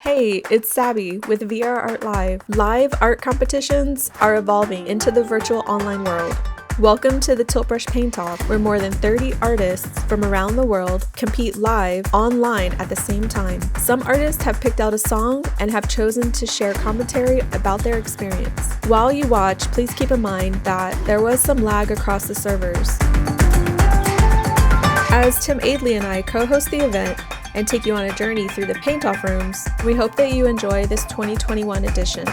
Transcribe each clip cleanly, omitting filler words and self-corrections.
Hey, it's Sabby with VRALive. Live art competitions are evolving into the virtual online world. Welcome to the 𝗘𝘃𝗲𝗱𝗲, where more than 30 artists from around the world compete live online at the same time. Some artists have picked out a song and have chosen to share commentary about their experience. While you watch, please keep in mind that there was some lag across the servers. As Tim Aidley and I co-host the event and take you on a journey through the paint-off rooms, we hope that you enjoy this 2021 edition.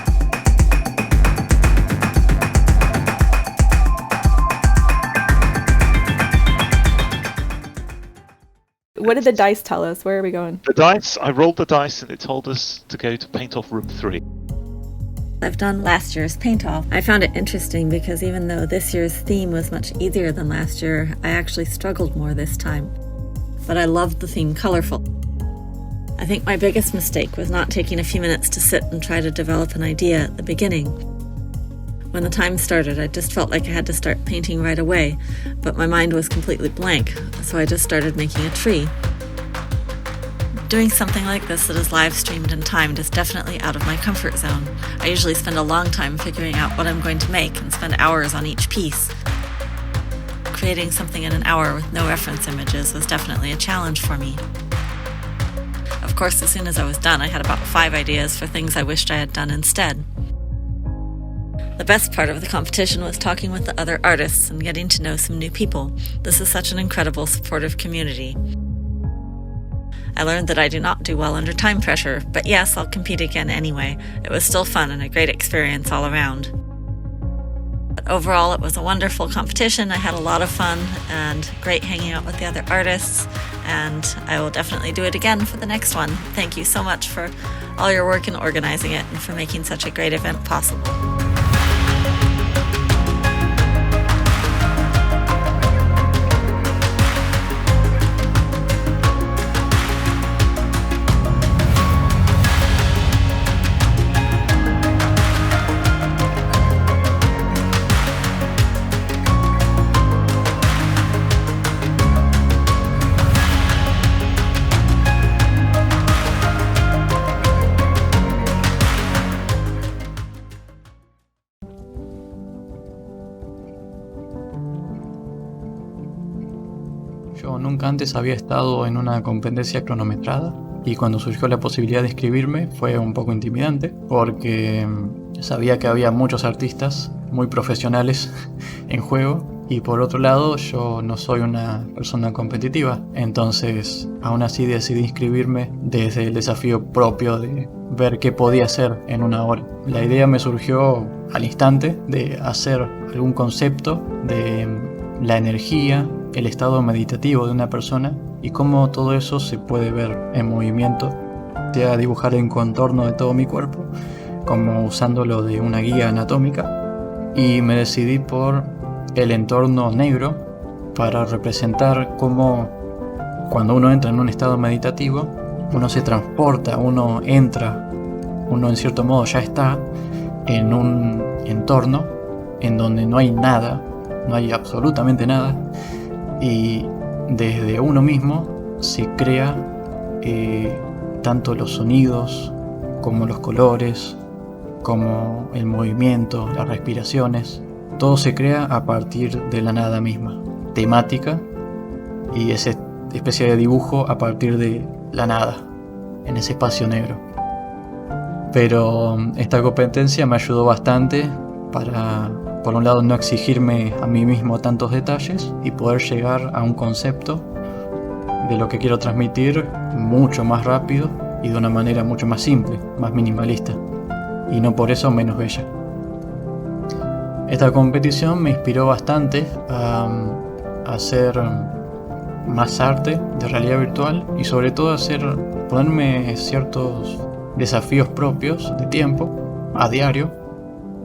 What did the dice tell us? Where are we going? The dice, I rolled the dice and it told us to go to paint-off room 3. I've done last year's paint-off. I found it interesting because even though this year's theme was much easier than last year, I actually struggled more this time. But I loved the theme colorful. I think my biggest mistake was not taking a few minutes to sit and try to develop an idea at the beginning. When the time started, I just felt like I had to start painting right away, but my mind was completely blank, so I just started making a tree. Doing something like this that is live streamed and timed is definitely out of my comfort zone. I usually spend a long time figuring out what I'm going to make and spend hours on each piece. Creating something in an hour with no reference images was definitely a challenge for me. Of course, as soon as I was done, I had about 5 ideas for things I wished I had done instead. The best part of the competition was talking with the other artists and getting to know some new people. This is such an incredible, supportive community. I learned that I do not do well under time pressure, but yes, I'll compete again anyway. It was still fun and a great experience all around. But overall, it was a wonderful competition. I had a lot of fun and great hanging out with the other artists, and I will definitely do it again for the next one. Thank you so much for all your work in organizing it and for making such a great event possible. Yo nunca antes había estado en una competencia cronometrada y cuando surgió la posibilidad de inscribirme fue un poco intimidante porque sabía que había muchos artistas muy profesionales en juego y por otro lado yo no soy una persona competitiva, entonces aún así decidí inscribirme desde el desafío propio de ver qué podía hacer en una hora. La idea me surgió al instante de hacer algún concepto de la energía, el estado meditativo de una persona y cómo todo eso se puede ver en movimiento, sea dibujar el contorno de todo mi cuerpo, como usándolo de una guía anatómica, y me decidí por el entorno negro para representar cómo cuando uno entra en un estado meditativo, uno se transporta, uno entra, uno en cierto modo ya está en un entorno en donde no hay nada, no hay absolutamente nada, y desde uno mismo se crea tanto los sonidos como los colores, como el movimiento, las respiraciones. Todo se crea a partir de la nada misma, temática y esa especie de dibujo a partir de la nada, en ese espacio negro. Pero esta competencia me ayudó bastante para, por un lado, no exigirme a mí mismo tantos detalles y poder llegar a un concepto de lo que quiero transmitir mucho más rápido y de una manera mucho más simple, más minimalista, y no por eso menos bella. Esta competición me inspiró bastante a hacer más arte de realidad virtual y sobre todo ponerme ciertos desafíos propios de tiempo a diario.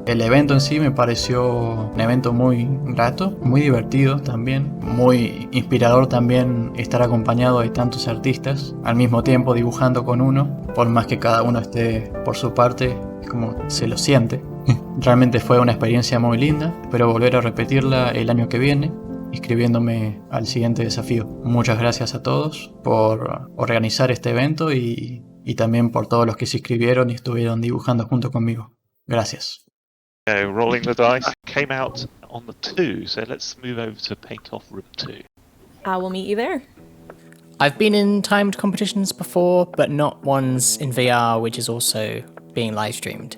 El evento en sí me pareció un evento muy grato, muy divertido también, muy inspirador también estar acompañado de tantos artistas al mismo tiempo dibujando con uno, por más que cada uno esté por su parte, como se lo siente. Realmente fue una experiencia muy linda, espero volver a repetirla el año que viene, inscribiéndome al siguiente desafío. Muchas gracias a todos por organizar este evento y y también por todos los que se inscribieron y estuvieron dibujando junto conmigo. Gracias. Rolling the dice came out on the 2, so let's move over to Paint Off Room 2. We'll meet you there. I've been in timed competitions before, but not ones in VR, which is also being live streamed.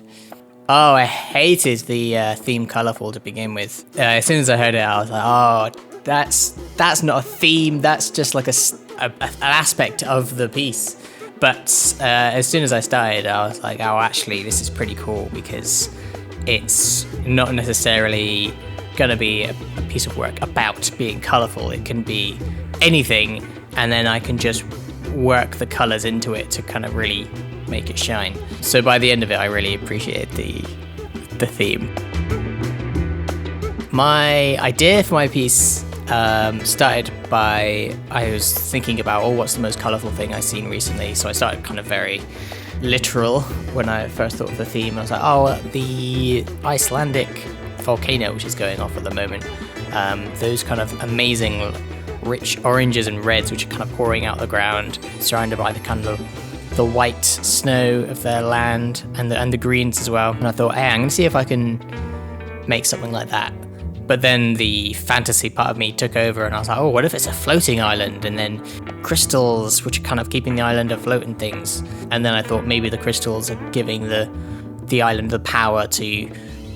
Oh, I hated the theme colourful to begin with. As soon as I heard it, I was like, oh, that's not a theme, that's just like an aspect of the piece. But as soon as I started, I was like, oh, actually, this is pretty cool because it's not necessarily going to be a piece of work about being colourful. It can be anything, and then I can just work the colours into it to kind of really make it shine. So by the end of it, I really appreciated the theme. My idea for my piece started by, I was thinking about, what's the most colourful thing I've seen recently? So I started kind of very literal when I first thought of the theme. I was like, the Icelandic volcano, which is going off at the moment. Those kind of amazing rich oranges and reds, which are kind of pouring out the ground, surrounded by the kind of the white snow of their land and the greens as well. And I thought, hey, I'm going to see if I can make something like that. But then the fantasy part of me took over, and I was like, what if it's a floating island? And then crystals, which are kind of keeping the island afloat and things. And then I thought maybe the crystals are giving the island the power to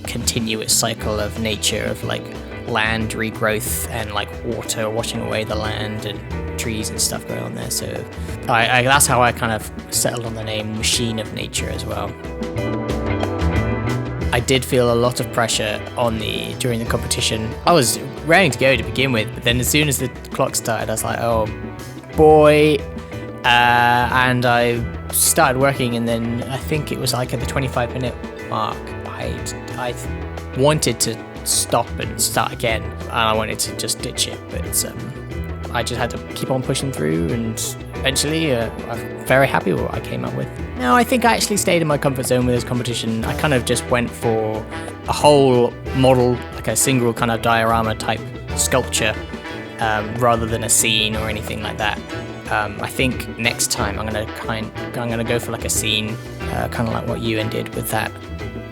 continue its cycle of nature, of like land regrowth and like water washing away the land and trees and stuff going on there. So that's how I kind of settled on the name Machine of Nature as well. I did feel a lot of pressure during the competition. I was raring to go to begin with, but then as soon as the clock started, I was like, oh boy. And I started working, and then I think it was like at the 25-minute mark, I wanted to stop and start again, and I wanted to just ditch it, but I just had to keep on pushing through, and eventually I'm very happy with what I came up with. No, I think I actually stayed in my comfort zone with this competition. I kind of just went for a whole model, like a single kind of diorama type sculpture, rather than a scene or anything like that. I think next time I'm gonna go for like a scene, kind of like what Ewan did with that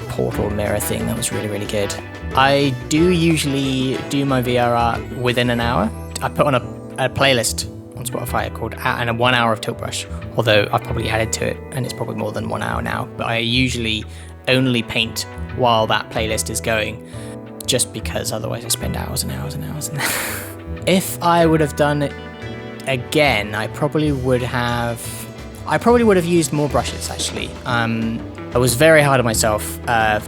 portal mirror thing. That was really, really good. I do usually do my VR art within an hour. I put on a playlist on Spotify called and 1 hour of Tilt Brush, although I've probably added to it and it's probably more than 1 hour now, but I usually only paint while that playlist is going, just because otherwise I spend hours and hours and hours. If I would have done it again, I probably would have used more brushes actually. I was very hard on myself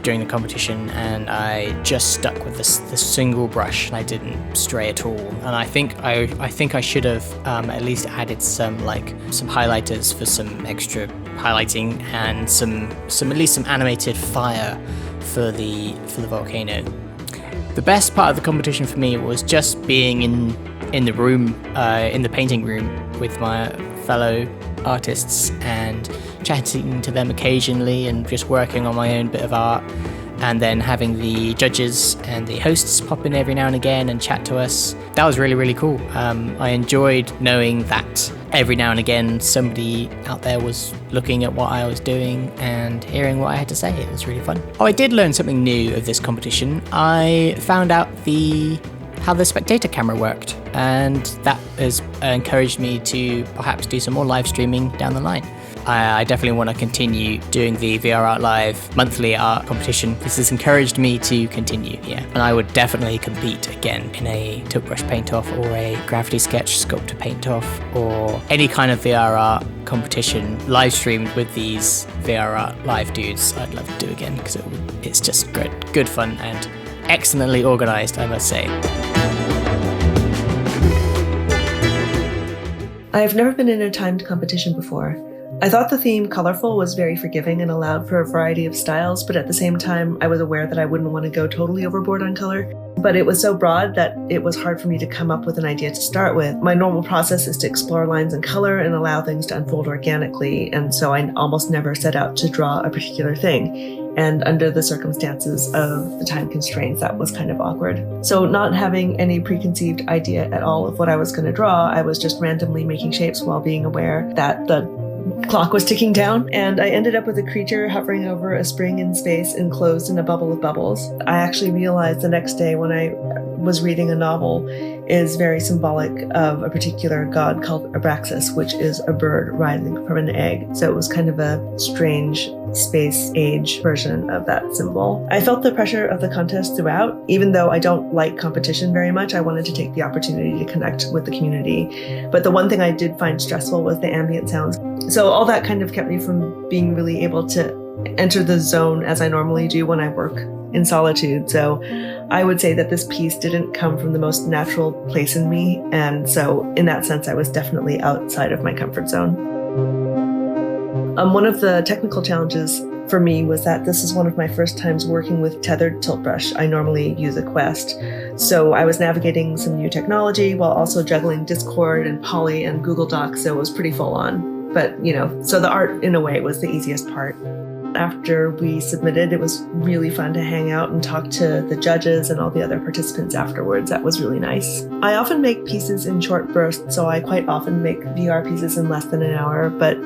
during the competition, and I just stuck with this single brush, and I didn't stray at all. And I think I should have at least added some highlighters for some extra highlighting, and at least some animated fire for the volcano. The best part of the competition for me was just being in the room, in the painting room with my fellow artists and chatting to them occasionally and just working on my own bit of art, and then having the judges and the hosts pop in every now and again and chat to us. That was really, really cool. I enjoyed knowing that every now and again somebody out there was looking at what I was doing and hearing what I had to say. It was really fun. I did learn something new of this competition. I found out how the spectator camera worked, and that has encouraged me to perhaps do some more live streaming down the line. I definitely want to continue doing the VR Art Live monthly art competition. This has encouraged me to continue, and I would definitely compete again in a Tilt Brush Paint-Off or a Gravity Sketch Sculptor Paint-Off or any kind of VR art competition live streamed with these VR Art Live dudes. I'd love to do again because it's just good fun and excellently organised, I must say. I've never been in a timed competition before. I thought the theme Colorful was very forgiving and allowed for a variety of styles, but at the same time, I was aware that I wouldn't want to go totally overboard on color. But it was so broad that it was hard for me to come up with an idea to start with. My normal process is to explore lines and color and allow things to unfold organically, and so I almost never set out to draw a particular thing. And under the circumstances of the time constraints, that was kind of awkward. So not having any preconceived idea at all of what I was going to draw, I was just randomly making shapes while being aware that the clock was ticking down, and I ended up with a creature hovering over a spring in space enclosed in a bubble of bubbles. I actually realized the next day when I was reading a novel is very symbolic of a particular god called Abraxas, which is a bird rising from an egg. So it was kind of a strange space age version of that symbol. I felt the pressure of the contest throughout. Even though I don't like competition very much, I wanted to take the opportunity to connect with the community. But the one thing I did find stressful was the ambient sounds. So all that kind of kept me from being really able to enter the zone as I normally do when I work in solitude. So I would say that this piece didn't come from the most natural place in me. And so in that sense, I was definitely outside of my comfort zone. One of the technical challenges for me was that this is one of my first times working with tethered tilt brush. I normally use a Quest. So I was navigating some new technology while also juggling Discord and Poly and Google Docs. So it was pretty full on. But, so the art in a way was the easiest part. After we submitted, it was really fun to hang out and talk to the judges and all the other participants afterwards. That was really nice. I often make pieces in short bursts, so I quite often make VR pieces in less than an hour, but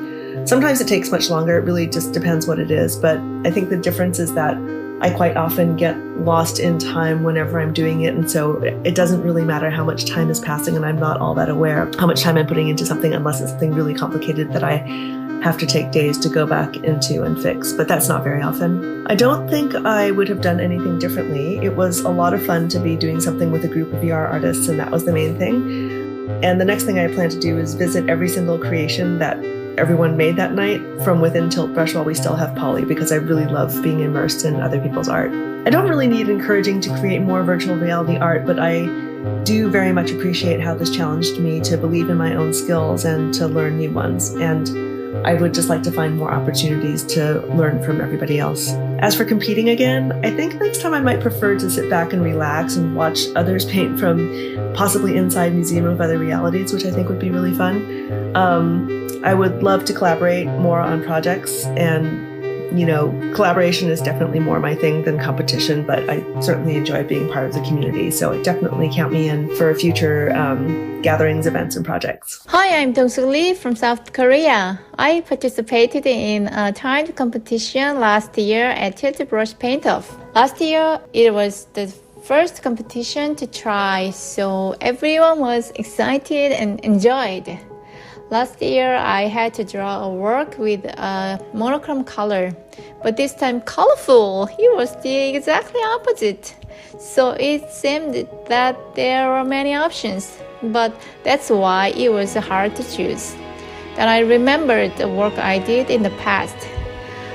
sometimes it takes much longer. It really just depends what it is. But I think the difference is that I quite often get lost in time whenever I'm doing it, and so it doesn't really matter how much time is passing, and I'm not all that aware of how much time I'm putting into something unless it's something really complicated that I have to take days to go back into and fix, but that's not very often. I don't think I would have done anything differently. It was a lot of fun to be doing something with a group of VR artists, and that was the main thing. And the next thing I plan to do is visit every single creation that everyone made that night from within Tilt Brush while we still have Poly, because I really love being immersed in other people's art. I don't really need encouraging to create more virtual reality art, but I do very much appreciate how this challenged me to believe in my own skills and to learn new ones. And I would just like to find more opportunities to learn from everybody else. As for competing again, I think next time I might prefer to sit back and relax and watch others paint from possibly inside Museum of Other Realities, which I think would be really fun. I would love to collaborate more on projects, and collaboration is definitely more my thing than competition, but I certainly enjoy being part of the community. So definitely count me in for future gatherings, events, and projects. Hi, I'm 𝗘𝘃𝗲𝗱𝗲 from South Korea. I participated in a timed competition last year at Tilt Brush Paint-Off. Last year, it was the first competition to try, so everyone was excited and enjoyed. Last year, I had to draw a work with a monochrome color, but this time colorful. It was the exactly opposite. So it seemed that there were many options, but that's why it was hard to choose. Then I remembered the work I did in the past.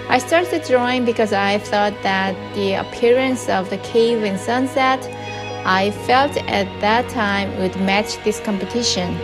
I started drawing because I thought that the appearance of the cave and sunset I felt at that time would match this competition.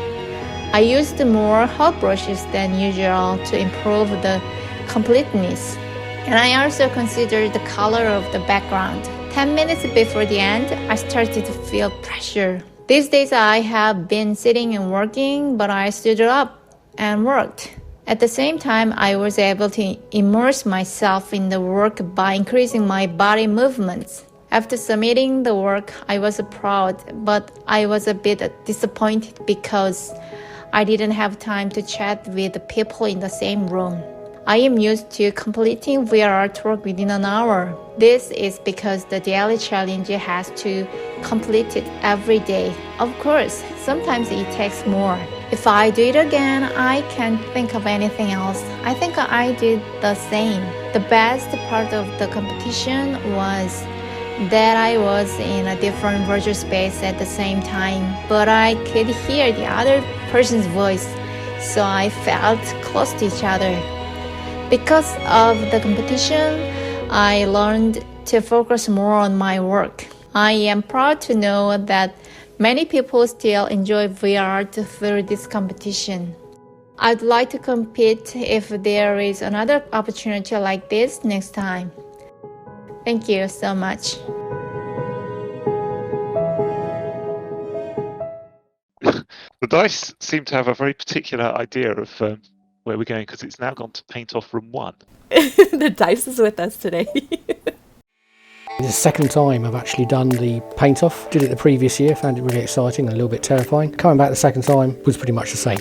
I used more hot brushes than usual to improve the completeness. And I also considered the color of the background. 10 minutes before the end, I started to feel pressure. These days I have been sitting and working, but I stood up and worked. At the same time, I was able to immerse myself in the work by increasing my body movements. After submitting the work, I was proud, but I was a bit disappointed because I didn't have time to chat with the people in the same room. I am used to completing VR artwork within an hour. This is because the daily challenge has to complete it every day. Of course, sometimes it takes more. If I do it again, I can't think of anything else. I think I did the same. The best part of the competition was that I was in a different virtual space at the same time, but I could hear the other person's voice, so I felt close to each other. Because of the competition, I learned to focus more on my work. I am proud to know that many people still enjoy VR art through this competition. I'd like to compete if there is another opportunity like this next time. Thank you so much. The dice seem to have a very particular idea of where we're going, because it's now gone to paint off room 1. The dice is with us today. It's the second time I've actually done the paint off. Did it the previous year, found it really exciting and a little bit terrifying. Coming back the second time was pretty much the same.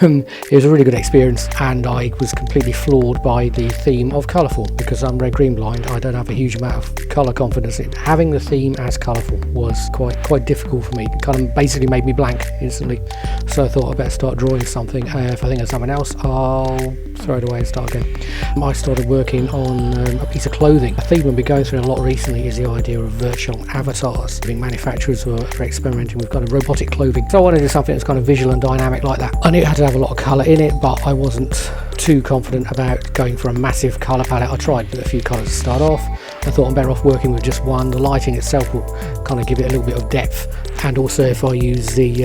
It was a really good experience, and I was completely floored by the theme of colourful. Because I'm red-green blind, I don't have a huge amount of colour confidence. Having the theme as colourful was quite difficult for me. It kind of basically made me blank instantly. So I thought I'd better start drawing something. If I think of something else, I'll throw it away and start again. I started working on a piece of clothing. A theme we've been going through a lot recently is the idea of virtual avatars. I think manufacturers were experimenting with kind of robotic clothing. So I wanted to do something that's kind of visual and dynamic like that. I knew it had to have a lot of colour in it, but I wasn't too confident about going for a massive colour palette. I tried with a few colours to start off. I thought I'm better off working with just one. The lighting itself will kind of give it a little bit of depth, and also if I use the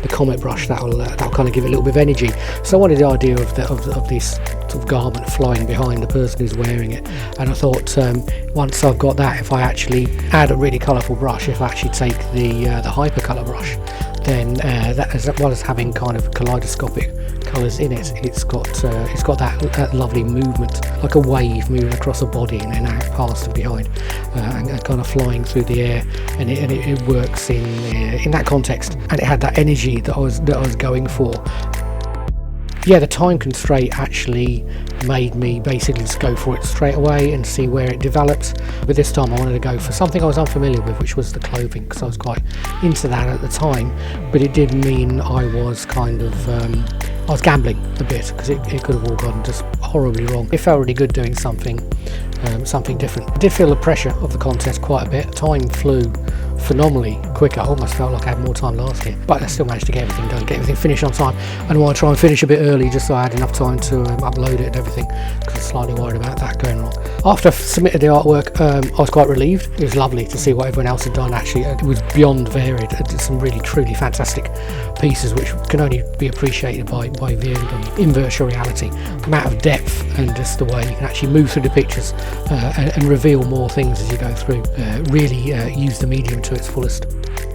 comet brush, that'll kind of give it a little bit of energy. So I wanted the idea of this sort of garment flowing behind the person who's wearing it, and I thought once I've got that, if I actually add a really colourful brush, if I actually take the hypercolour brush, then that, as well as having kind of kaleidoscopic colours in it, it's got that lovely movement, like a wave moving across a body and then out past and behind, and kind of flying through the air, and it works in that context, and it had that energy that I was going for. Yeah, the time constraint actually made me basically just go for it straight away and see where it develops. But this time I wanted to go for something I was unfamiliar with, which was the clothing, because I was quite into that at the time. But it did mean I was kind of I was gambling a bit, because it could have all gone just horribly wrong. It felt really good doing something different. I did feel the pressure of the contest quite a bit. Time flew phenomenally quicker. I almost felt like I had more time last year, but I still managed to get everything done, get everything finished on time. And I want to try and finish a bit early, just so I had enough time to upload it and everything, because I was slightly worried about that going wrong. After I submitted the artwork, I was quite relieved. It was lovely to see what everyone else had done. Actually, it was beyond varied. It did some really truly fantastic pieces, which can only be appreciated by viewing them in virtual reality. The amount of depth and just the way you can actually move through the pictures and reveal more things as you go through. Really use the medium to its fullest.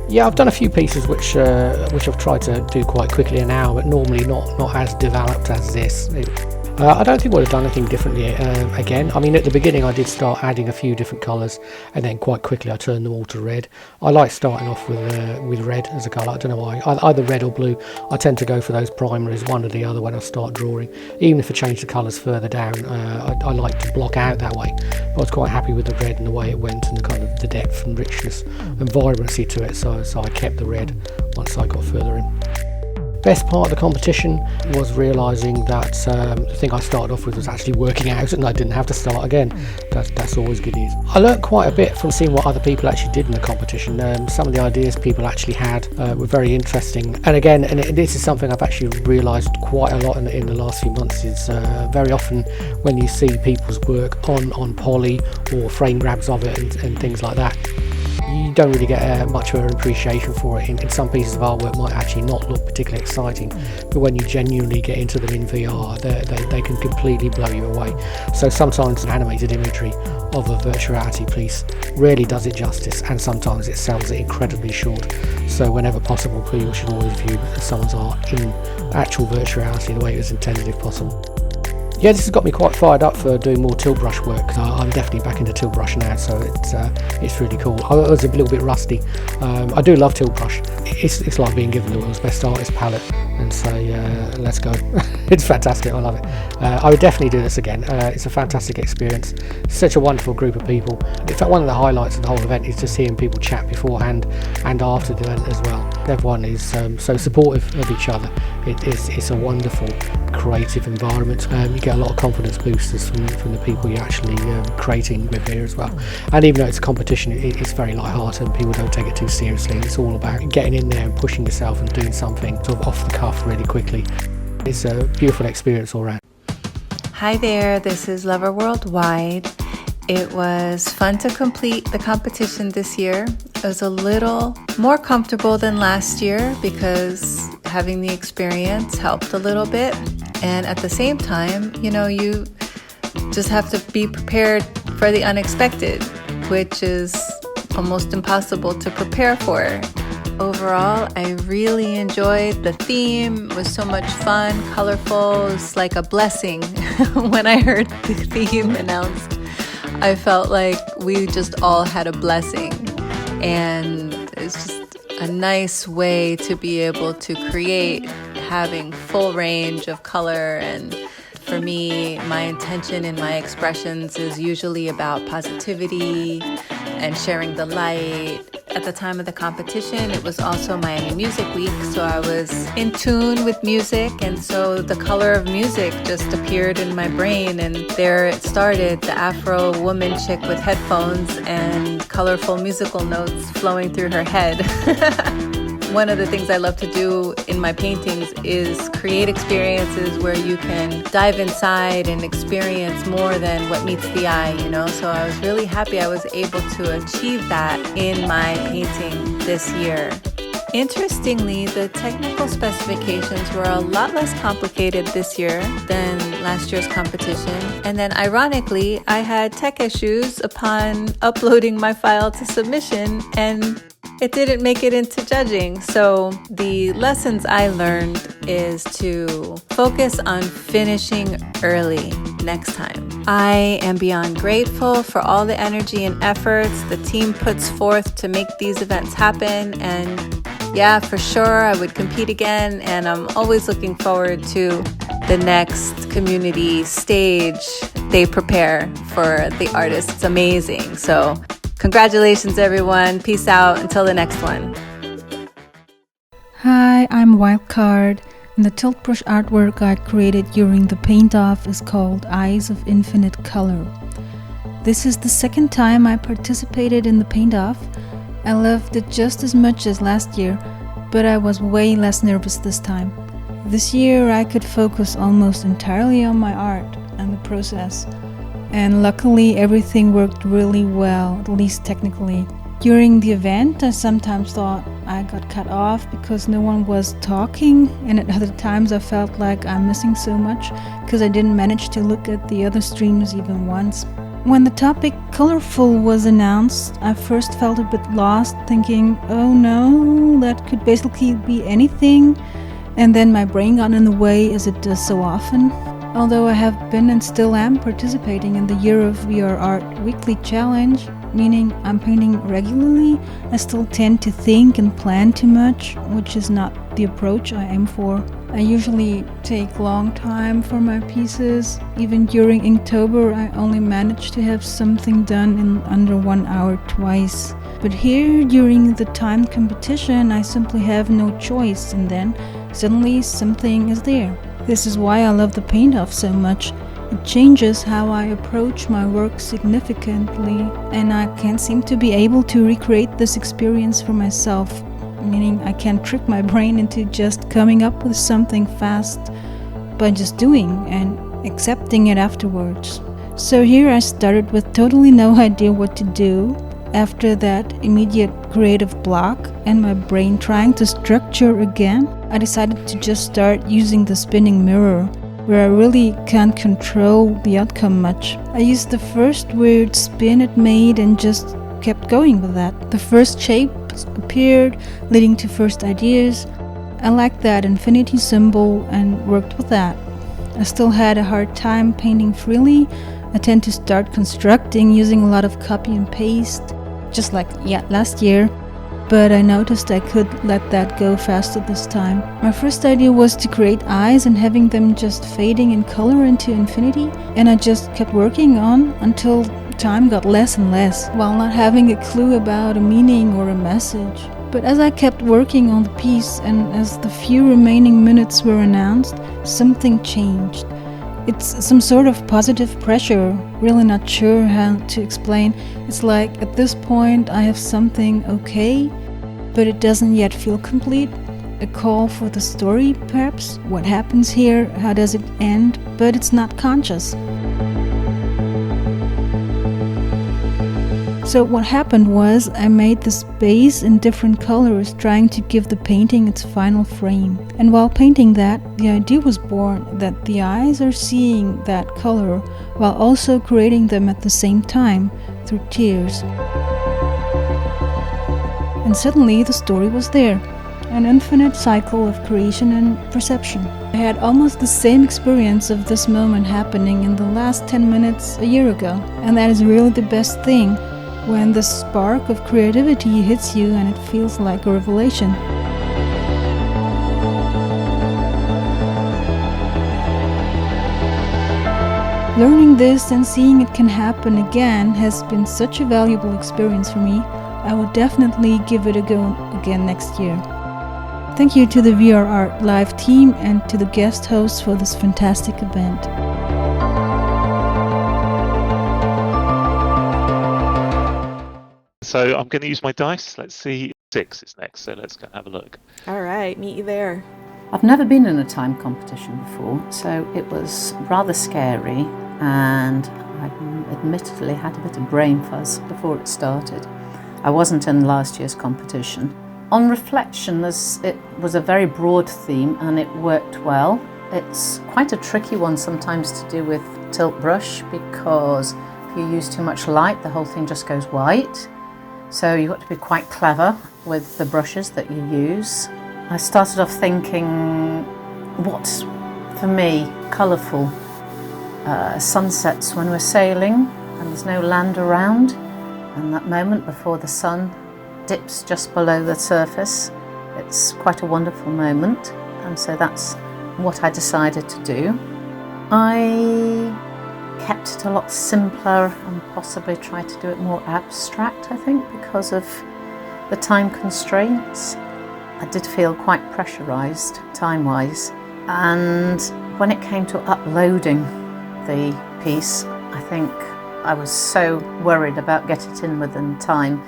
Yeah, I've done a few pieces which I've tried to do quite quickly an hour, but normally not as developed as this. I don't think I would have done anything differently again. I mean, at the beginning I did start adding a few different colours, and then quite quickly I turned them all to red. I like starting off with red as a colour. I don't know why. Either red or blue. I tend to go for those primaries, one or the other, when I start drawing. Even if I change the colours further down, I like to block out that way. But I was quite happy with the red and the way it went, and the kind of the depth and richness and vibrancy to it. So I kept the red once I got further in. Best part of the competition was realising that the thing I started off with was actually working out, and I didn't have to start again. That's always good news. I learnt quite a bit from seeing what other people actually did in the competition. Some of the ideas people actually had were very interesting. And again, this is something I've actually realised quite a lot in the last few months, is very often when you see people's work on poly or frame grabs of it and things like that, you don't really get much of an appreciation for it. In some pieces of artwork might actually not look particularly exciting, but when you genuinely get into them in VR, they can completely blow you away. So sometimes an animated imagery of a virtual reality piece really does it justice, and sometimes it sells it incredibly short. So whenever possible, people should always view someone's art in actual virtual reality the way it was intended if possible. Yeah, this has got me quite fired up for doing more tilt brush work, because I'm definitely back into tilt brush now, so it's really cool. I was a little bit rusty. I do love tilt brush. It's like being given the world's best artist palette and say, let's go. It's fantastic, I love it. I would definitely do this again. It's a fantastic experience. Such a wonderful group of people. In fact, one of the highlights of the whole event is just hearing people chat beforehand and after the event as well. Everyone is so supportive of each other. It's a wonderful creative environment. You get a lot of confidence boosters from the people you're actually creating with here as well. And even though it's a competition, it's very light-hearted and people don't take it too seriously. And it's all about getting in there and pushing yourself and doing something sort of off the cuff really quickly. It's a beautiful experience all around. Hi there, this is Lover Worldwide. It was fun to complete the competition this year. It was a little more comfortable than last year because having the experience helped a little bit. And at the same time, you just have to be prepared for the unexpected, which is almost impossible to prepare for. Overall, I really enjoyed the theme. It was so much fun, colorful. It was like a blessing when I heard the theme announced. I felt like we just all had a blessing, and it's just a nice way to be able to create, having full range of color. And for me, my intention in my expressions is usually about positivity and sharing the light. At the time of the competition, it was also Miami Music Week, so I was in tune with music, and so the color of music just appeared in my brain, and there it started, the Afro woman chick with headphones and colorful musical notes flowing through her head. One of the things I love to do in my paintings is create experiences where you can dive inside and experience more than what meets the eye, you know? So I was really happy I was able to achieve that in my painting this year. Interestingly, the technical specifications were a lot less complicated this year than last year's competition. And then ironically, I had tech issues upon uploading my file to submission, and it didn't make it into judging. So the lessons I learned is to focus on finishing early next time. I am beyond grateful for all the energy and efforts the team puts forth to make these events happen. And yeah, for sure, I would compete again. And I'm always looking forward to the next community stage they prepare for the artists. It's amazing. So congratulations, everyone. Peace out until the next one. Hi, I'm Wildcard, and the tilt brush artwork I created during the paint-off is called Eyes of Infinite Color. This is the second time I participated in the paint-off. I loved it just as much as last year, but I was way less nervous this time. This year I could focus almost entirely on my art and the process. And luckily everything worked really well, at least technically. During the event, I sometimes thought I got cut off because no one was talking, and at other times I felt like I'm missing so much because I didn't manage to look at the other streams even once. When the topic colorful was announced, I first felt a bit lost, thinking, oh no, that could basically be anything, and then my brain got in the way as it does so often. Although I have been and still am participating in the Year of VR Art Weekly Challenge, meaning I'm painting regularly, I still tend to think and plan too much, which is not the approach I aim for. I usually take long time for my pieces. Even during Inktober, I only managed to have something done in under 1 hour twice. But here, during the timed competition, I simply have no choice, and then suddenly something is there. This is why I love the paint-off so much. It changes how I approach my work significantly, and I can't seem to be able to recreate this experience for myself, meaning I can't trick my brain into just coming up with something fast by just doing and accepting it afterwards. So here I started with totally no idea what to do. After that immediate creative block and my brain trying to structure again, I decided to just start using the spinning mirror, where I really can't control the outcome much. I used the first weird spin it made and just kept going with that. The first shapes appeared, leading to first ideas. I liked that infinity symbol and worked with that. I still had a hard time painting freely. I tend to start constructing using a lot of copy and paste, just like last year. But I noticed I could let that go faster this time. My first idea was to create eyes and having them just fading in color into infinity, and I just kept working on until time got less and less, while not having a clue about a meaning or a message. But as I kept working on the piece and as the few remaining minutes were announced, something changed. It's some sort of positive pressure, really not sure how to explain. It's like at this point I have something okay, but it doesn't yet feel complete. A call for the story, perhaps? What happens here? How does it end? But it's not conscious. So what happened was I made the space in different colors, trying to give the painting its final frame. And while painting that, the idea was born that the eyes are seeing that color while also creating them at the same time through tears. And suddenly the story was there. an infinite cycle of creation and perception. I had almost the same experience of this moment happening in the last 10 minutes a year ago, and that is really the best thing, when the spark of creativity hits you and it feels like a revelation. Learning this and seeing it can happen again has been such a valuable experience for me. I will definitely give it a go again next year. Thank you to the VRALive team and to the guest hosts for this fantastic event. So I'm going to use my dice. Let's see. 6 is next, so let's go and have a look. All right, meet you there. I've never been in a time competition before, so it was rather scary, and I admittedly had a bit of brain fuzz before it started. I wasn't in last year's competition. On reflection, it was a very broad theme and it worked well. It's quite a tricky one sometimes to do with tilt brush, because if you use too much light, the whole thing just goes white. So you've got to be quite clever with the brushes that you use. I started off thinking, what's, for me, colourful sunsets when we're sailing and there's no land around, and that moment before the sun dips just below the surface. It's quite a wonderful moment, and so that's what I decided to do. I kept it a lot simpler and possibly tried to do it more abstract, I think, because of the time constraints. I did feel quite pressurised time-wise, and when it came to uploading the piece, I think I was so worried about getting it in within time,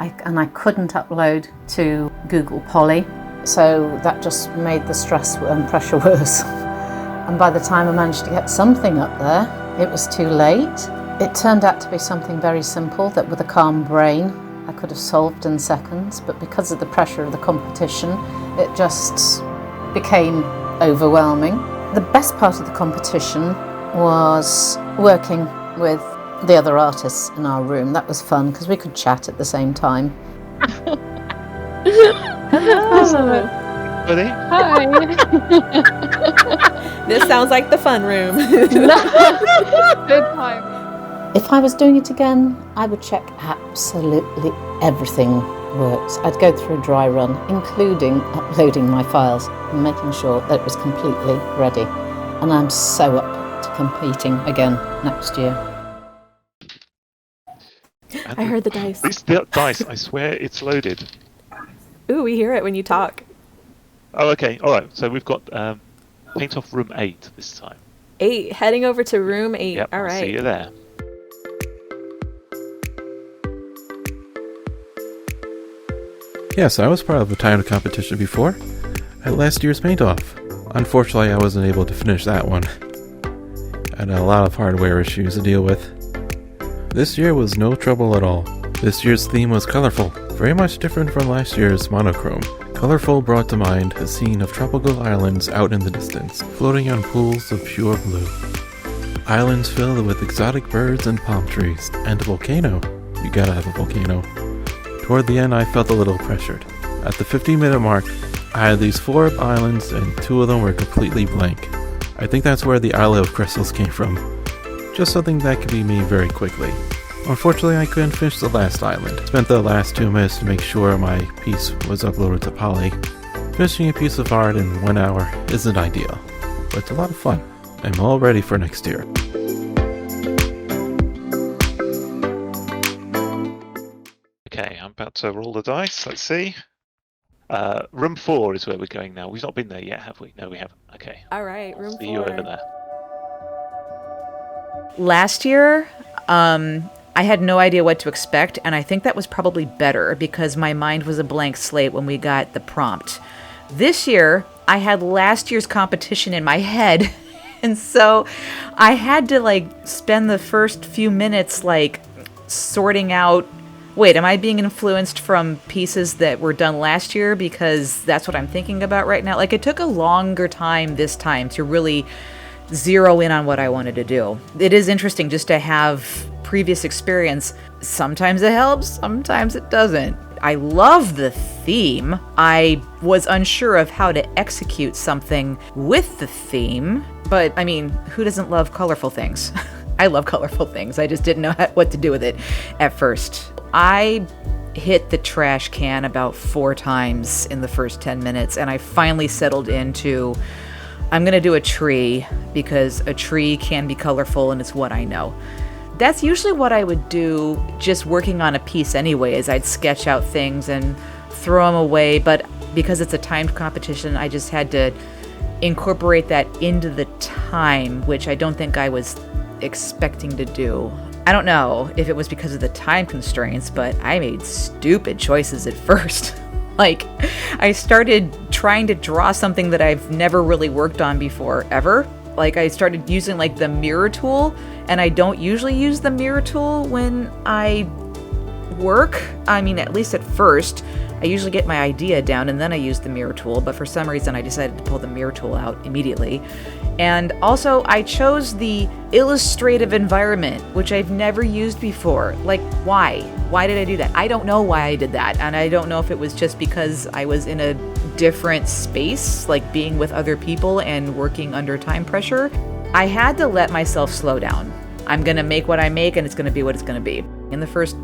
and I couldn't upload to Google Poly, so that just made the stress and pressure worse. And by the time I managed to get something up there, it was too late. It turned out to be something very simple that with a calm brain I could have solved in seconds, but because of the pressure of the competition, it just became overwhelming. The best part of the competition was working with the other artists in our room. That was fun because we could chat at the same time. Ready? Hi. This sounds like the fun room. Good time. If I was doing it again, I would check absolutely everything works. I'd go through a dry run, including uploading my files and making sure that it was completely ready. And I'm so up to competing again next year. I heard the dice. The dice, I swear it's loaded. Ooh, we hear it when you talk. Oh, okay. All right. So we've got paint off room 8 this time. 8, heading over to room 8. Yep, All right. I'll see you there. Yes, I was part of a timed competition before, at last year's paint off. Unfortunately, I wasn't able to finish that one. I had a lot of hardware issues to deal with. This year was no trouble at all. This year's theme was colorful, very much different from last year's monochrome. Colorful brought to mind a scene of tropical islands out in the distance, floating on pools of pure blue. Islands filled with exotic birds and palm trees, and a volcano. You gotta have a volcano. Toward the end, I felt a little pressured. At the 15-minute mark, I had these 4 islands, and 2 of them were completely blank. I think that's where the Isle of Crystals came from. Just something that could be made very quickly. Unfortunately, I couldn't finish the last island. Spent the last 2 minutes to make sure my piece was uploaded to Poly. Finishing a piece of art in 1 hour isn't ideal, but it's a lot of fun. I'm all ready for next year. Okay, I'm about to roll the dice. Let's see. Room 4 is where we're going now. We've not been there yet, have we? No, we haven't. Okay. All right, room 4. See you over there. Last year, I had no idea what to expect, and I think that was probably better because my mind was a blank slate when we got the prompt. This year, I had last year's competition in my head, and so I had to spend the first few minutes sorting out, wait, am I being influenced from pieces that were done last year because that's what I'm thinking about right now? It took a longer time this time to really zero in on what I wanted to do. It is interesting just to have previous experience. Sometimes it helps, sometimes it doesn't. I love the theme. I was unsure of how to execute something with the theme, but I mean, who doesn't love colorful things? I love colorful things. I just didn't know what to do with it at first. I hit the trash can about 4 times in the first 10 minutes, and I finally settled into, I'm gonna do a tree because a tree can be colorful and it's what I know. That's usually what I would do just working on a piece anyway, is I'd sketch out things and throw them away, but because it's a timed competition, I just had to incorporate that into the time, which I don't think I was expecting to do. I don't know if it was because of the time constraints, but I made stupid choices at first. Like, I started trying to draw something that I've never really worked on before, ever. Like, I started using, like, the mirror tool, and I don't usually use the mirror tool when I work. I mean, at least at first. I usually get my idea down, and then I use the mirror tool, but for some reason I decided to pull the mirror tool out immediately. And also, I chose the illustrative environment, which I've never used before. Like, why? Why did I do that? I don't know why I did that, and I don't know if it was just because I was in a different space, like being with other people and working under time pressure. I had to let myself slow down. I'm gonna make what I make, and it's gonna be what it's gonna be. In the first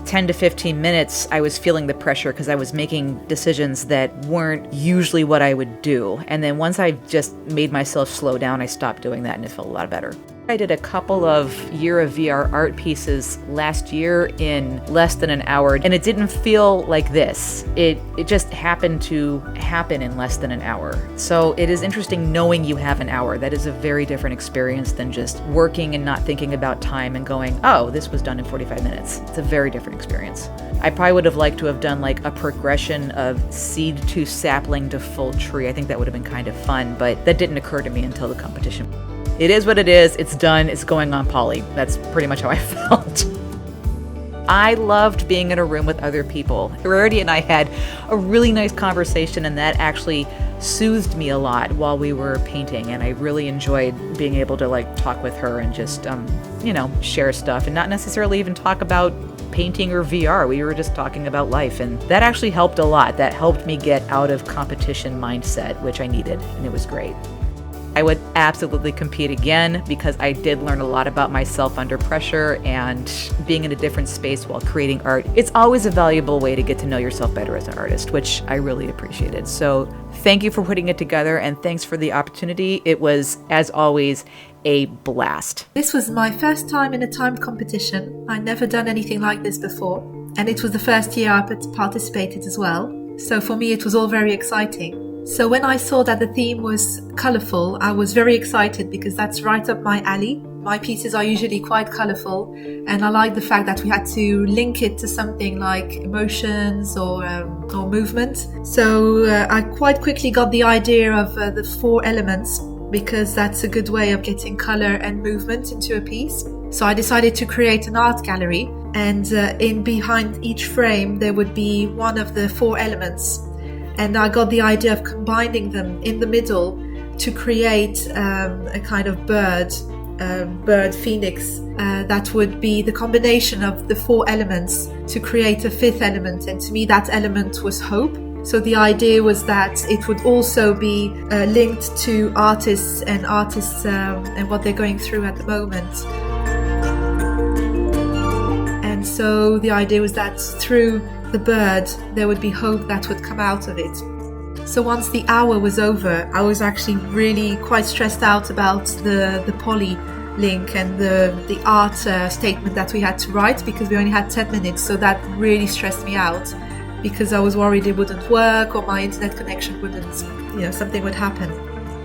10 to 15 minutes, I was feeling the pressure because I was making decisions that weren't usually what I would do. And then once I just made myself slow down, I stopped doing that and it felt a lot better. I did a couple of Year of VR art pieces last year in less than an hour, and it didn't feel like this. It just happened to happen in less than an hour. So it is interesting knowing you have an hour. That is a very different experience than just working and not thinking about time and going, oh, this was done in 45 minutes. It's a very different experience. I probably would have liked to have done like a progression of seed to sapling to full tree. I think that would have been kind of fun, but that didn't occur to me until the competition. It is what it is. It's done. It's going on Poly. That's pretty much how I felt. I loved being in a room with other people. Rarity and I had a really nice conversation, and that actually soothed me a lot while we were painting. And I really enjoyed being able to like talk with her and just, share stuff and not necessarily even talk about painting or VR. We were just talking about life, and that actually helped a lot. That helped me get out of competition mindset, which I needed, and it was great. I would absolutely compete again because I did learn a lot about myself under pressure and being in a different space while creating art. It's always a valuable way to get to know yourself better as an artist, which I really appreciated. So thank you for putting it together, and thanks for the opportunity. It was, as always, a blast. This was my first time in a timed competition. I'd never done anything like this before, and it was the first year I participated as well. So for me, it was all very exciting. So when I saw that the theme was colourful, I was very excited because that's right up my alley. My pieces are usually quite colourful, and I like the fact that we had to link it to something like emotions or movement. So I quite quickly got the idea of the 4 elements, because that's a good way of getting colour and movement into a piece. So I decided to create an art gallery, and in behind each frame there would be one of the 4 elements. And I got the idea of combining them in the middle to create a kind of bird phoenix that would be the combination of the 4 elements to create a 5th element. And to me, that element was hope. So the idea was that it would also be linked to artists and what they're going through at the moment. And so the idea was that through the bird, there would be hope that would come out of it. So once the hour was over, I was actually really quite stressed out about the poly link and the art statement that we had to write, because we only had 10 minutes. So that really stressed me out because I was worried it wouldn't work or my internet connection wouldn't, something would happen.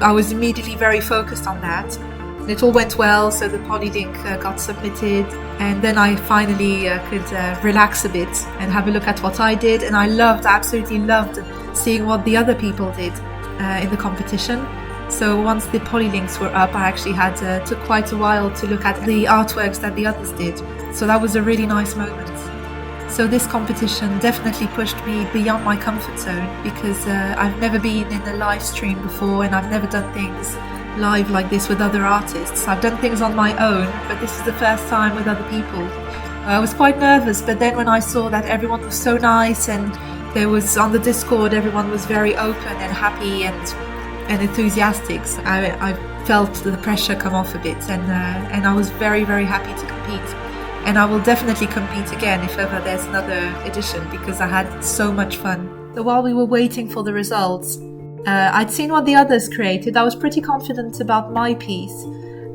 I was immediately very focused on that. And it all went well, so the poly link got submitted, and then I finally could relax a bit and have a look at what I did. And I absolutely loved seeing what the other people did in the competition. So once the poly links were up, I actually took quite a while to look at the artworks that the others did. So that was a really nice moment. So this competition definitely pushed me beyond my comfort zone, because I've never been in a live stream before, and I've never done things live like this with other artists. I've done things on my own, but this is the first time with other people. I was quite nervous, but then when I saw that everyone was so nice and there was on the Discord, everyone was very open and happy and enthusiastic, so I felt the pressure come off a bit, and I was very, very happy to compete. And I will definitely compete again if ever there's another edition, because I had so much fun. So while we were waiting for the results, I'd seen what the others created. I was pretty confident about my piece,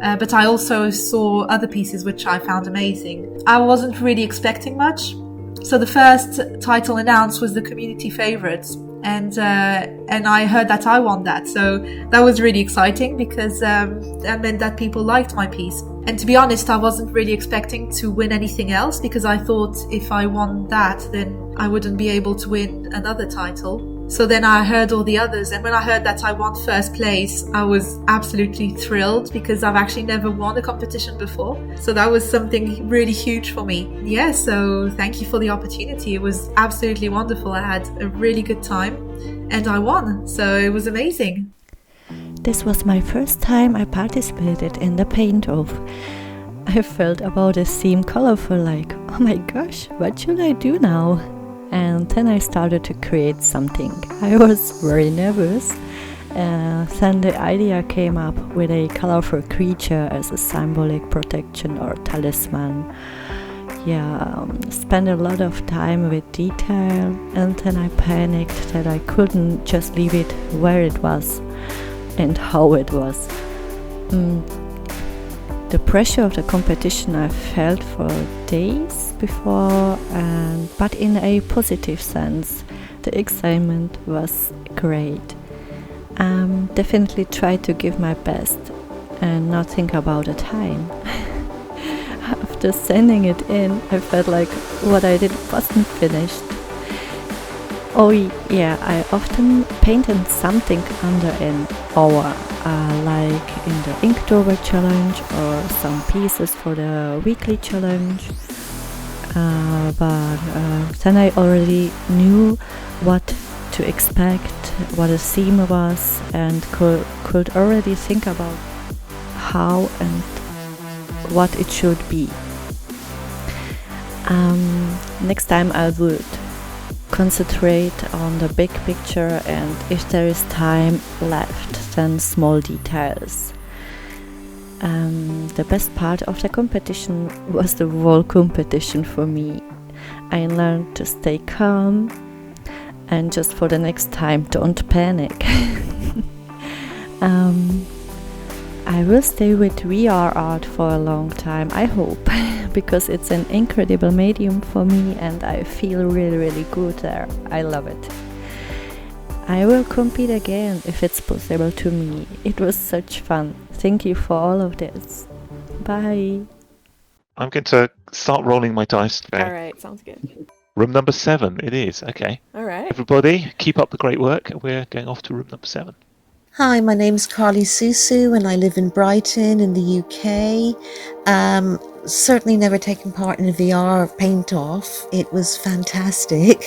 but I also saw other pieces which I found amazing. I wasn't really expecting much. So the first title announced was the community favorites, and I heard that I won that. So that was really exciting, because that meant that people liked my piece. And to be honest, I wasn't really expecting to win anything else, because I thought if I won that, then I wouldn't be able to win another title. So then I heard all the others, and when I heard that I won first place, I was absolutely thrilled, because I've actually never won a competition before. So that was something really huge for me. Yeah, so thank you for the opportunity. It was absolutely wonderful. I had a really good time and I won. So it was amazing. This was my first time I participated in the paint-off. I felt about the theme colorful, like, oh my gosh, what should I do now? And then I started to create something. I was very nervous. Then the idea came up with a colorful creature as a symbolic protection or talisman. Spent a lot of time with detail, and then I panicked that I couldn't just leave it where it was and how it was. The pressure of the competition I felt for days before, but in a positive sense. The excitement was great. Definitely tried to give my best and not think about the time. After sending it in, I felt like what I did wasn't finished. Oh yeah, I often painted something under an hour, like in the Inktober challenge or some pieces for the weekly challenge. But then I already knew what to expect, what the theme was, and could already think about how and what it should be. Next time I would concentrate on the big picture, and if there is time left, then small details. The best part of the competition was the whole competition for me. I learned to stay calm and just for the next time don't panic. I will stay with VR art for a long time, I hope, because it's an incredible medium for me and I feel really, really good there. I love it. I will compete again if it's possible to me. It was such fun. Thank you for all of this. Bye. I'm going to start rolling my dice today. All right, sounds good. Room number 7, it is. Okay. All right. Everybody, keep up the great work. We're going off to room number 7. Hi, my name's 𝗪cie𝗶𝗱𝗄𝗏 and I live in Brighton in the UK. Certainly never taken part in a VR paint-off. It was fantastic.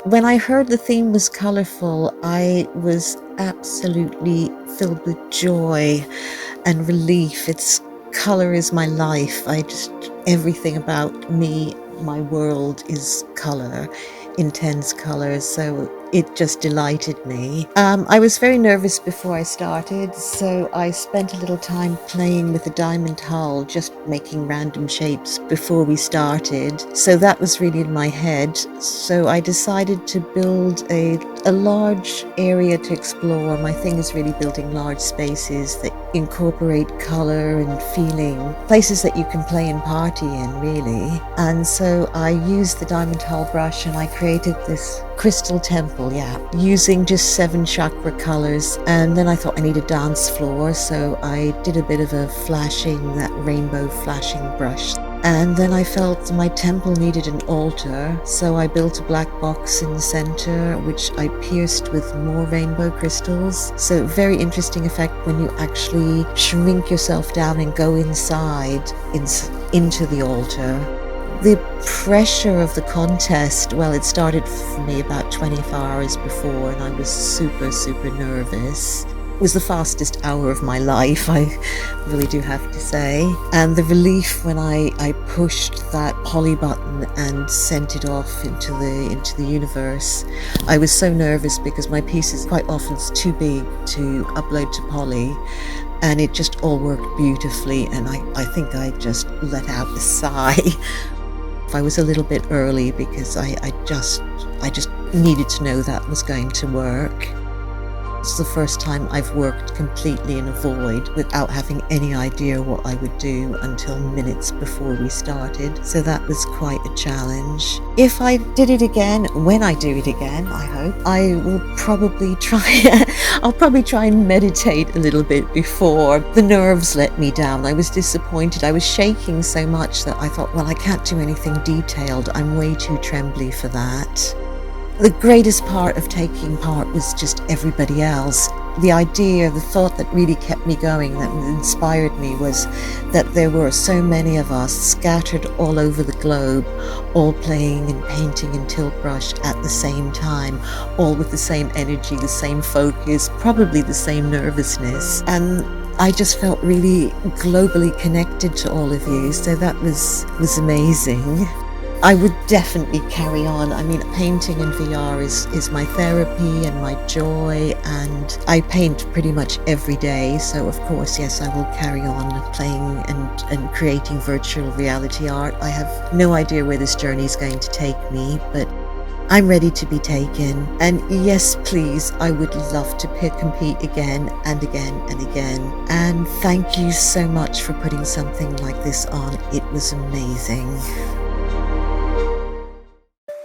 When I heard the theme was colourful, I was absolutely filled with joy and relief. Colour is my life. Everything about me, my world is colour, intense colours, so it just delighted me. I was very nervous before I started, so I spent a little time playing with the diamond hull, just making random shapes before we started. So that was really in my head. So I decided to build a large area to explore. My thing is really building large spaces that incorporate colour and feeling, places that you can play and party in, really. And so I used the diamond hull brush and I created this crystal temple, using just 7 chakra colours. And then I thought I need a dance floor, so I did a bit of a flashing, that rainbow flashing brush. And then I felt my temple needed an altar, so I built a black box in the center, which I pierced with more rainbow crystals. So very interesting effect when you actually shrink yourself down and go inside, into the altar. The pressure of the contest, well, it started for me about 24 hours before, and I was super, super nervous. was the fastest hour of my life, I really do have to say. And the relief when I pushed that poly button and sent it off into the universe. I was so nervous because my piece is quite often too big to upload to poly, and it just all worked beautifully, and I think I just let out a sigh. I was a little bit early because I just needed to know that was going to work. It's the first time I've worked completely in a void without having any idea what I would do until minutes before we started. So that was quite a challenge. If I did it again, when I do it again, I hope, I will probably I'll probably try and meditate a little bit before. The nerves let me down. I was disappointed. I was shaking so much that I thought, well, I can't do anything detailed. I'm way too trembly for that. The greatest part of taking part was just everybody else. The idea, the thought that really kept me going, that inspired me, was that there were so many of us scattered all over the globe, all playing and painting and tilt brush at the same time, all with the same energy, the same focus, probably the same nervousness. And I just felt really globally connected to all of you, so that was amazing. I would definitely carry on. I mean, painting in VR is my therapy and my joy, and I paint pretty much every day, so of course, yes, I will carry on playing and creating virtual reality art. I have no idea where this journey is going to take me, but I'm ready to be taken. And yes, please, I would love to compete again and again and again. And thank you so much for putting something like this on. It was amazing.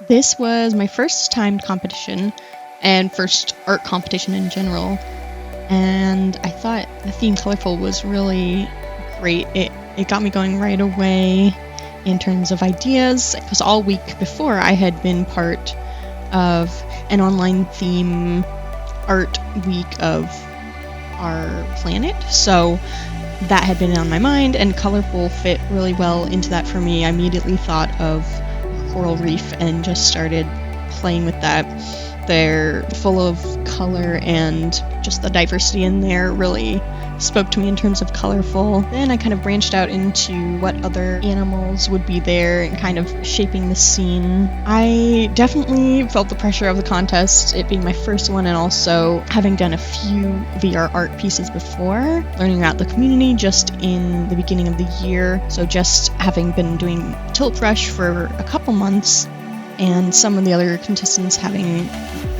This was my first timed competition and first art competition in general, and I thought the theme Colorful was really great. It got me going right away in terms of ideas, because all week before I had been part of an online theme art week of our planet, so that had been on my mind, and Colorful fit really well into that for me. I immediately thought of coral reef and just started playing with that. They're full of color, and just the diversity in there really spoke to me in terms of colorful. Then I kind of branched out into what other animals would be there and kind of shaping the scene. I definitely felt the pressure of the contest, it being my first one, and also having done a few VR art pieces before, learning about the community just in the beginning of the year. So just having been doing tilt brush for a couple months, and some of the other contestants having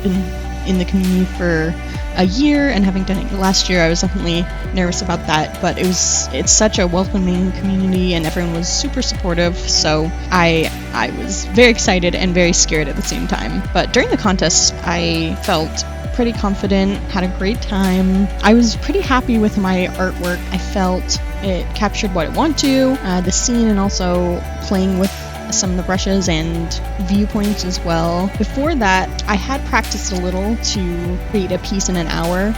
been in the community for a year and having done it last year, I was definitely nervous about that, but it's such a welcoming community and everyone was super supportive, so I was very excited and very scared at the same time. But during the contest, I felt pretty confident, had a great time. I was pretty happy with my artwork. I felt it captured what it wanted to, the scene, and also playing with some of the brushes and viewpoints as well. Before that, I had practiced a little to create a piece in an hour,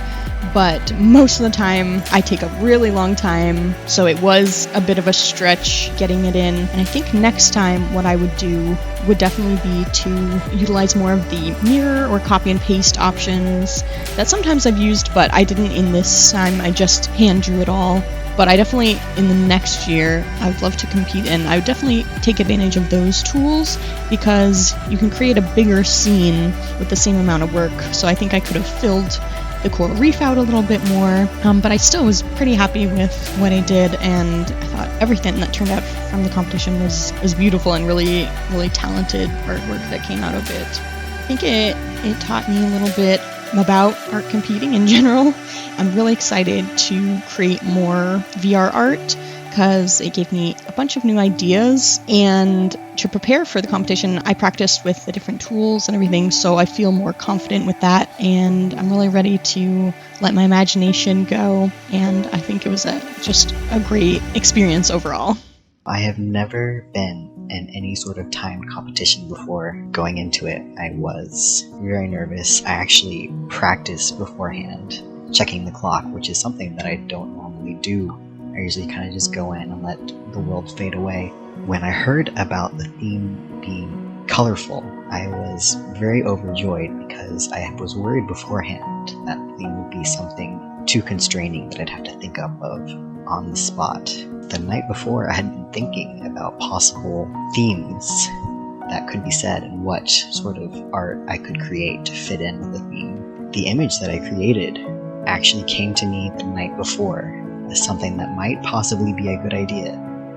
but most of the time I take a really long time, so it was a bit of a stretch getting it in. And I think next time what I would do would definitely be to utilize more of the mirror or copy and paste options that sometimes I've used, but I didn't in this time. I just hand drew it all. But I definitely, in the next year, I would love to compete, and I would definitely take advantage of those tools because you can create a bigger scene with the same amount of work. So I think I could have filled the coral reef out a little bit more, but I still was pretty happy with what I did, and I thought everything that turned out from the competition was beautiful and really, really talented artwork that came out of it. I think it taught me a little bit about art competing in general. I'm really excited to create more VR art because it gave me a bunch of new ideas, and to prepare for the competition I practiced with the different tools and everything, so I feel more confident with that, and I'm really ready to let my imagination go, and I think it was just a great experience overall. I have never been in any sort of timed competition before. Going into it, I was very nervous. I actually practiced beforehand, checking the clock, which is something that I don't normally do. I usually kind of just go in and let the world fade away. When I heard about the theme being colorful, I was very overjoyed because I was worried beforehand that the theme would be something too constraining that I'd have to think up of on the spot. The night before, I had been thinking about possible themes that could be said and what sort of art I could create to fit in with the theme. The image that I created actually came to me the night before as something that might possibly be a good idea.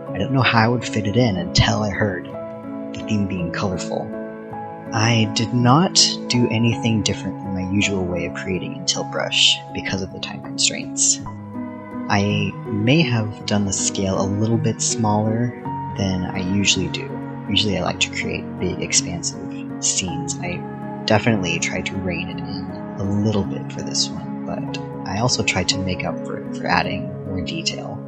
I didn't know how I would fit it in until I heard the theme being colorful. I did not do anything different than my usual way of creating in Tilt-Brush because of the time constraints. I may have done the scale a little bit smaller than I usually do. Usually I like to create big, expansive scenes. I definitely tried to rein it in a little bit for this one, but I also tried to make up for it for adding more detail.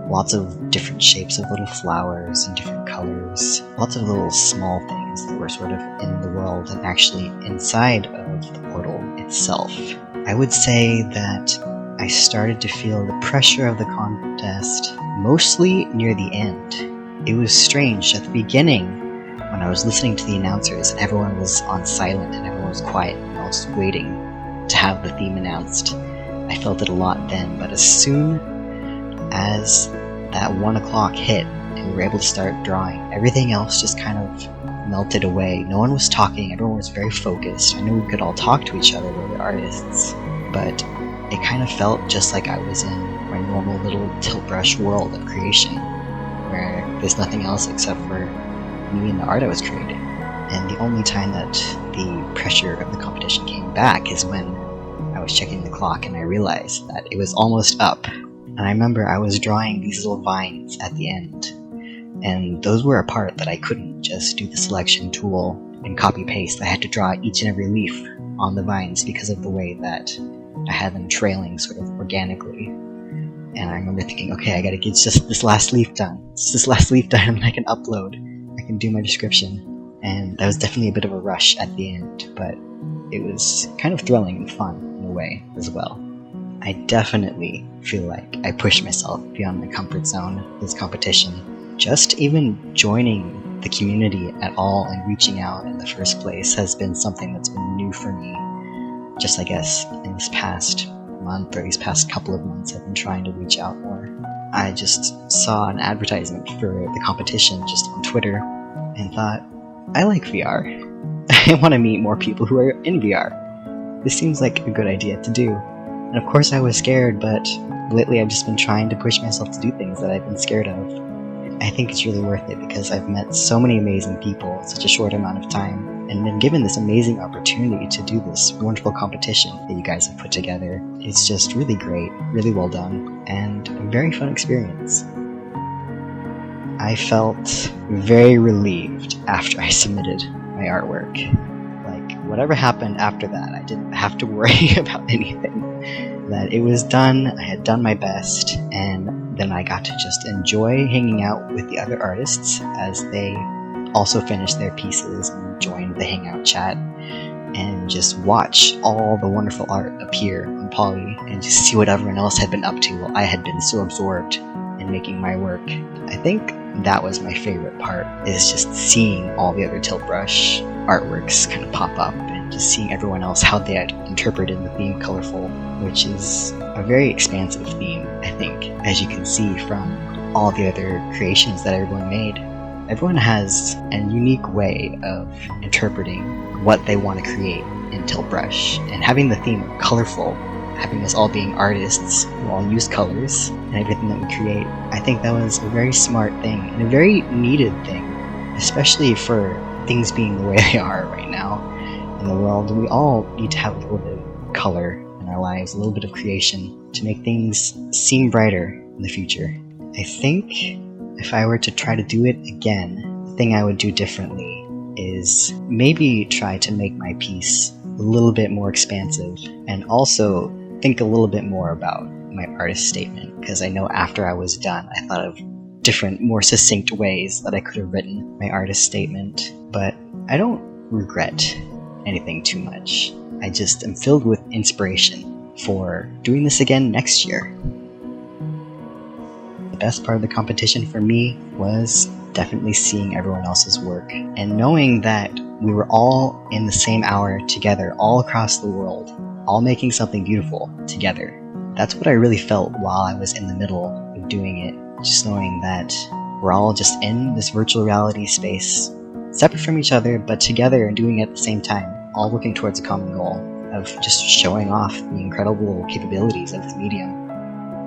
Lots of different shapes of little flowers and different colors. Lots of little small things that were sort of in the world and actually inside of the portal itself. I would say that I started to feel the pressure of the contest mostly near the end. It was strange at the beginning when I was listening to the announcers and everyone was on silent and everyone was quiet and I was waiting to have the theme announced. I felt it a lot then, but as soon as that 1 o'clock hit and we were able to start drawing, everything else just kind of melted away. No one was talking, everyone was very focused. I knew we could all talk to each other, we were artists, but it kind of felt just like I was in my normal little Tilt-Brush world of creation, where there's nothing else except for me and the art I was creating. And the only time that the pressure of the competition came back is when I was checking the clock and I realized that it was almost up. And I remember I was drawing these little vines at the end, and those were a part that I couldn't just do the selection tool and copy paste. I had to draw each and every leaf on the vines because of the way that I had them trailing sort of organically. And I remember thinking, okay, I gotta get just this last leaf done. It's this last leaf done and I can upload. I can do my description. And that was definitely a bit of a rush at the end, but it was kind of thrilling and fun in a way as well. I definitely feel like I pushed myself beyond my comfort zone this competition. Just even joining the community at all and reaching out in the first place has been something that's been new for me. Just, I guess, in this past month or these past couple of months, I've been trying to reach out more. I just saw an advertisement for the competition just on Twitter and thought, I like VR. I want to meet more people who are in VR. This seems like a good idea to do. And of course I was scared, but lately I've just been trying to push myself to do things that I've been scared of. I think it's really worth it because I've met so many amazing people in such a short amount of time and been given this amazing opportunity to do this wonderful competition that you guys have put together. It's just really great, really well done, and a very fun experience. I felt very relieved after I submitted my artwork. Like, whatever happened after that, I didn't have to worry about anything. That it was done, I had done my best, and then I got to just enjoy hanging out with the other artists as they also finished their pieces and joined the Hangout chat, and just watch all the wonderful art appear on Poly and just see what everyone else had been up to while I had been so absorbed in making my work. I think that was my favorite part, is just seeing all the other Tilt-Brush artworks kind of pop up and just seeing everyone else how they had interpreted the theme Colorful, which is a very expansive theme, I think, as you can see from all the other creations that everyone made. Everyone has a unique way of interpreting what they want to create in Tilt-Brush, and having the theme Colorful, having us all being artists who all use colors and everything that we create, I think that was a very smart thing and a very needed thing, especially for things being the way they are right now in the world. We all need to have a little bit of color in our lives, a little bit of creation to make things seem brighter in the future. I think if I were to try to do it again, the thing I would do differently is maybe try to make my piece a little bit more expansive, and also think a little bit more about my artist statement, because I know after I was done I thought of different, more succinct ways that I could have written my artist statement, but I don't regret anything too much. I just am filled with inspiration for doing this again next year. The best part of the competition for me was definitely seeing everyone else's work and knowing that we were all in the same hour together all across the world, all making something beautiful together. that's what I really felt while I was in the middle of doing it. Just knowing that we're all just in this virtual reality space, separate from each other, but together and doing it at the same time, all working towards a common goal of just showing off the incredible capabilities of this medium.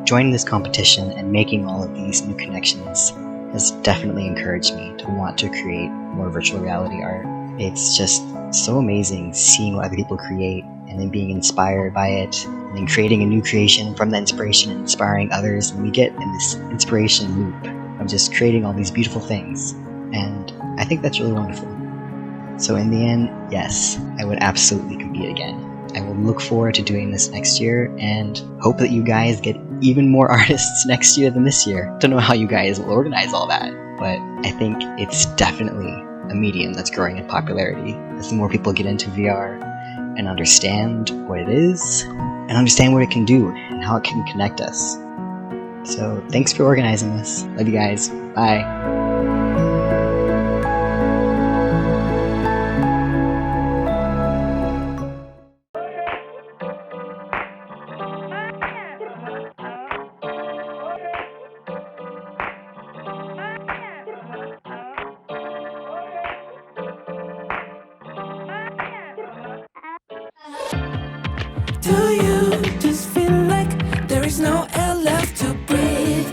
Joining this competition and making all of these new connections has definitely encouraged me to want to create more virtual reality art. It's just so amazing seeing what other people create and then being inspired by it, and then creating a new creation from the inspiration and inspiring others, and we get in this inspiration loop of just creating all these beautiful things, and I think that's really wonderful. So in the end, yes, I would absolutely compete again. I will look forward to doing this next year and hope that you guys get even more artists next year than this year. Don't know how you guys will organize all that, but I think it's definitely a medium that's growing in popularity as the more people get into VR and understand what it is and understand what it can do and how it can connect us. So thanks for organizing this. Love you guys. Bye. Do you just feel like there is no air left to breathe?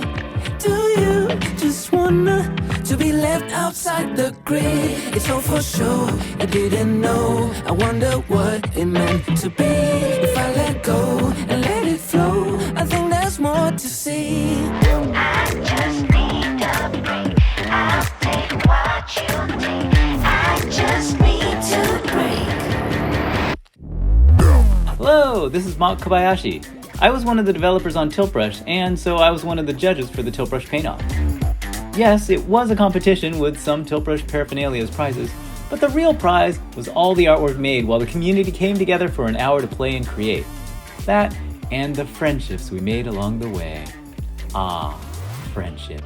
Do you just wanna to be left outside the grid? It's all for sure, I didn't know. I wonder what it meant to be. If I let go and let it flow, I think there's more to see. I just need a break. I'll take what you take. I just need to break. Hello, this is Mach Kobayashi. I was one of the developers on Tiltbrush, and so I was one of the judges for the Tiltbrush Paint-Off. Yes, it was a competition with some Tiltbrush paraphernalia as prizes, but the real prize was all the artwork made while the community came together for an hour to play and create. That, and the friendships we made along the way. Ah, friendship.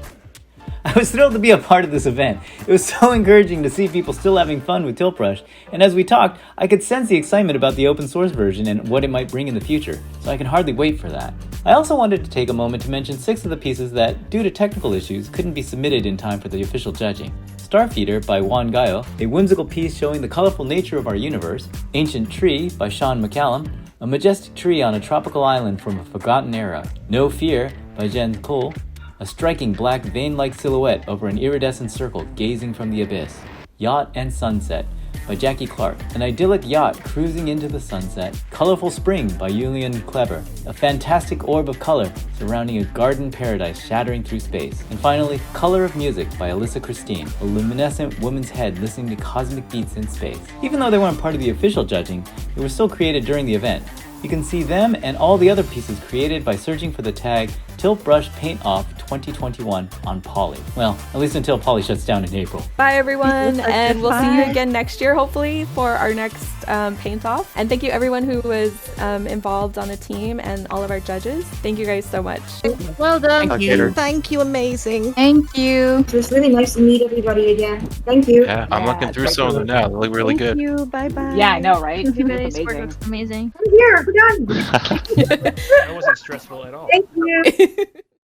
I was thrilled to be a part of this event. It was so encouraging to see people still having fun with Tiltbrush, and as we talked, I could sense the excitement about the open source version and what it might bring in the future, so I can hardly wait for that. I also wanted to take a moment to mention 6 of the pieces that, due to technical issues, couldn't be submitted in time for the official judging. Starfeeder by Jon Corralejo, a whimsical piece showing the colorful nature of our universe, Ancient Tree by Jon McCallum, a majestic tree on a tropical island from a forgotten era, No Fear by Jen Cole, a striking black vein-like silhouette over an iridescent circle gazing from the abyss, Yacht and Sunset by Jackie Clark, an idyllic yacht cruising into the sunset, Colorful Spring by Julian Kleber, a fantastic orb of color surrounding a garden paradise shattering through space, and finally, Color of Music by Alyssa Christine, a luminescent woman's head listening to cosmic beats in space. Even though they weren't part of the official judging, they were still created during the event. You can see them and all the other pieces created by searching for the tag Tiltbrush Paint-Off 2021 on Poly. Well, at least until Poly shuts down in April. Bye everyone, and we'll see you again next year, hopefully, for our next Paint-Off. And thank you everyone who was involved on the team and all of our judges. Thank you guys so much. Well done. Thank you. Thank you, amazing. Thank you. It was really nice to meet everybody again. Thank you. Yeah, I'm looking through some of them now. They look really good. Thank you. Bye-bye. Yeah, I know, right? You guys' work looks amazing. I'm here. We're done. That wasn't stressful at all. Thank you.